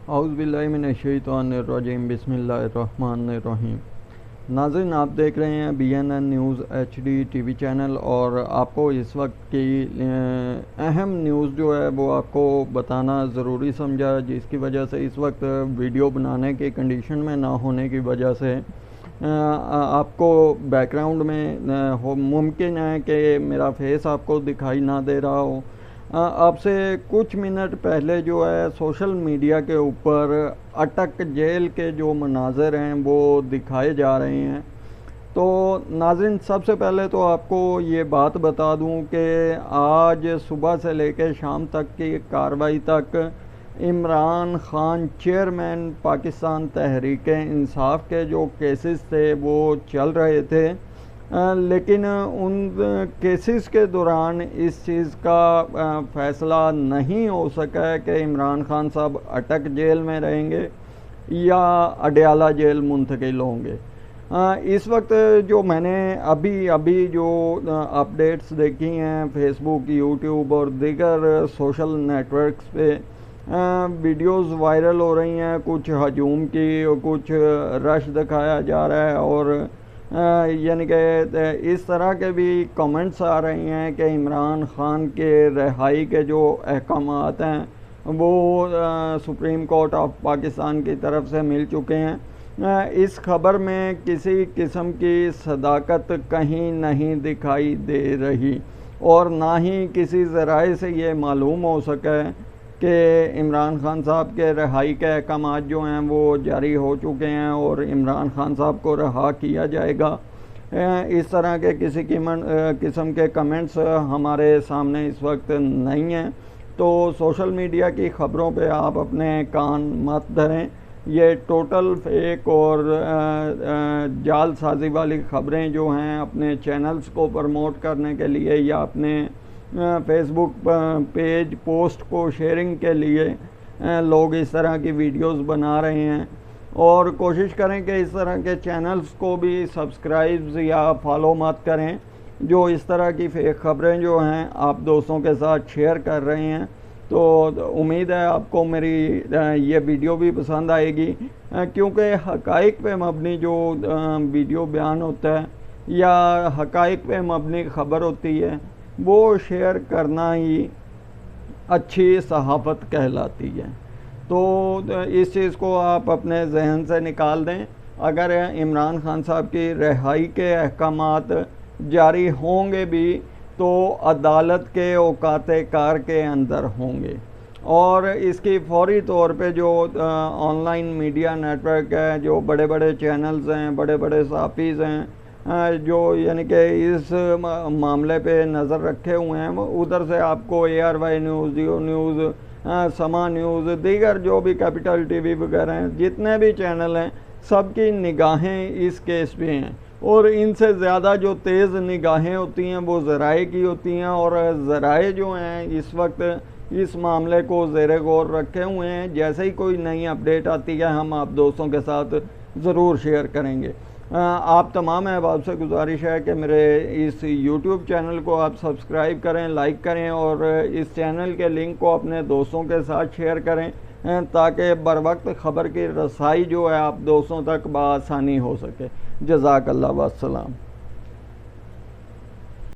اعوذ باللہ من الشیطان الرجیم بسم اللہ الرحمن الرحیم۔ ناظرین، آپ دیکھ رہے ہیں BNN news HD T V channel, اور آپ کو اس وقت کی اہم نیوز جو ہے وہ آپ کو بتانا ضروری سمجھا، جس کی وجہ سے اس وقت ویڈیو بنانے کی کنڈیشن میں نہ ہونے کی وجہ سے آپ کو بیک گراؤنڈ میں ممکن ہے کہ میرا فیس آپ کو دکھائی نہ دے رہا ہو۔ آپ سے کچھ منٹ پہلے جو ہے سوشل میڈیا کے اوپر اٹک جیل کے جو مناظر ہیں وہ دکھائے جا رہے ہیں۔ تو ناظرین، سب سے پہلے تو آپ کو یہ بات بتا دوں کہ آج صبح سے لے کے شام تک کی کارروائی تک عمران خان چیئرمین پاکستان تحریک انصاف کے جو کیسز تھے وہ چل رہے تھے، لیکن ان کیسز کے دوران اس چیز کا فیصلہ نہیں ہو سکا ہے کہ عمران خان صاحب اٹک جیل میں رہیں گے یا اڈیالہ جیل منتقل ہوں گے۔ اس وقت جو میں نے ابھی جو اپڈیٹس دیکھی ہیں فیس بک، یوٹیوب اور دیگر سوشل نیٹ ورکس پہ ویڈیوز وائرل ہو رہی ہیں، کچھ ہجوم کی اور کچھ رش دکھایا جا رہا ہے، اور یعنی کہ اس طرح کے بھی کمنٹس آ رہے ہیں کہ عمران خان کے رہائی کے جو احکامات ہیں وہ سپریم کورٹ آف پاکستان کی طرف سے مل چکے ہیں۔ اس خبر میں کسی قسم کی صداقت کہیں نہیں دکھائی دے رہی، اور نہ ہی کسی ذرائع سے یہ معلوم ہو سکا ہے کہ عمران خان صاحب کے رہائی کے احکامات جو ہیں وہ جاری ہو چکے ہیں اور عمران خان صاحب کو رہا کیا جائے گا۔ اس طرح کے کسی قسم کے کمنٹس ہمارے سامنے اس وقت نہیں ہیں، تو سوشل میڈیا کی خبروں پہ آپ اپنے کان مت دھریں۔ یہ ٹوٹل فیک اور جعل سازی والی خبریں جو ہیں اپنے چینلز کو پروموٹ کرنے کے لیے یا اپنے فیس بک پیج پوسٹ کو شیئرنگ کے لیے لوگ اس طرح کی ویڈیوز بنا رہے ہیں، اور کوشش کریں کہ اس طرح کے چینلز کو بھی سبسکرائبز یا فالو مت کریں جو اس طرح کی فیک خبریں جو ہیں آپ دوستوں کے ساتھ شیئر کر رہے ہیں۔ تو امید ہے آپ کو میری یہ ویڈیو بھی پسند آئے گی، کیونکہ حقائق پہ مبنی جو ویڈیو بیان ہوتا ہے یا حقائق پہ مبنی خبر ہوتی ہے وہ شیئر کرنا ہی اچھی صحافت کہلاتی ہے۔ تو اس چیز کو آپ اپنے ذہن سے نکال دیں۔ اگر عمران خان صاحب کی رہائی کے احکامات جاری ہوں گے بھی تو عدالت کے اوقات کار کے اندر ہوں گے، اور اس کی فوری طور پہ جو online media network ہے، جو بڑے بڑے چینلز ہیں، بڑے بڑے صحافیز ہیں جو یعنی کہ اس معاملے پہ نظر رکھے ہوئے ہیں، ادھر سے آپ کو ARY نیوز، جیو نیوز، سما نیوز، دیگر جو بھی کیپٹل ٹی وی وغیرہ ہیں، جتنے بھی چینل ہیں، سب کی نگاہیں اس کیس پہ ہیں، اور ان سے زیادہ جو تیز نگاہیں ہوتی ہیں وہ ذرائع کی ہوتی ہیں، اور ذرائع جو ہیں اس وقت اس معاملے کو زیر غور رکھے ہوئے ہیں۔ جیسے ہی کوئی نئی اپڈیٹ آتی ہے ہم آپ دوستوں کے ساتھ ضرور شیئر کریں گے۔ آپ تمام احباب سے گزارش ہے کہ میرے اس یوٹیوب چینل کو آپ سبسکرائب کریں، لائک کریں، اور اس چینل کے لنک کو اپنے دوستوں کے ساتھ شیئر کریں تاکہ بر وقت خبر کی رسائی جو ہے آپ دوستوں تک بآسانی ہو سکے۔ جزاک اللہ والسلام۔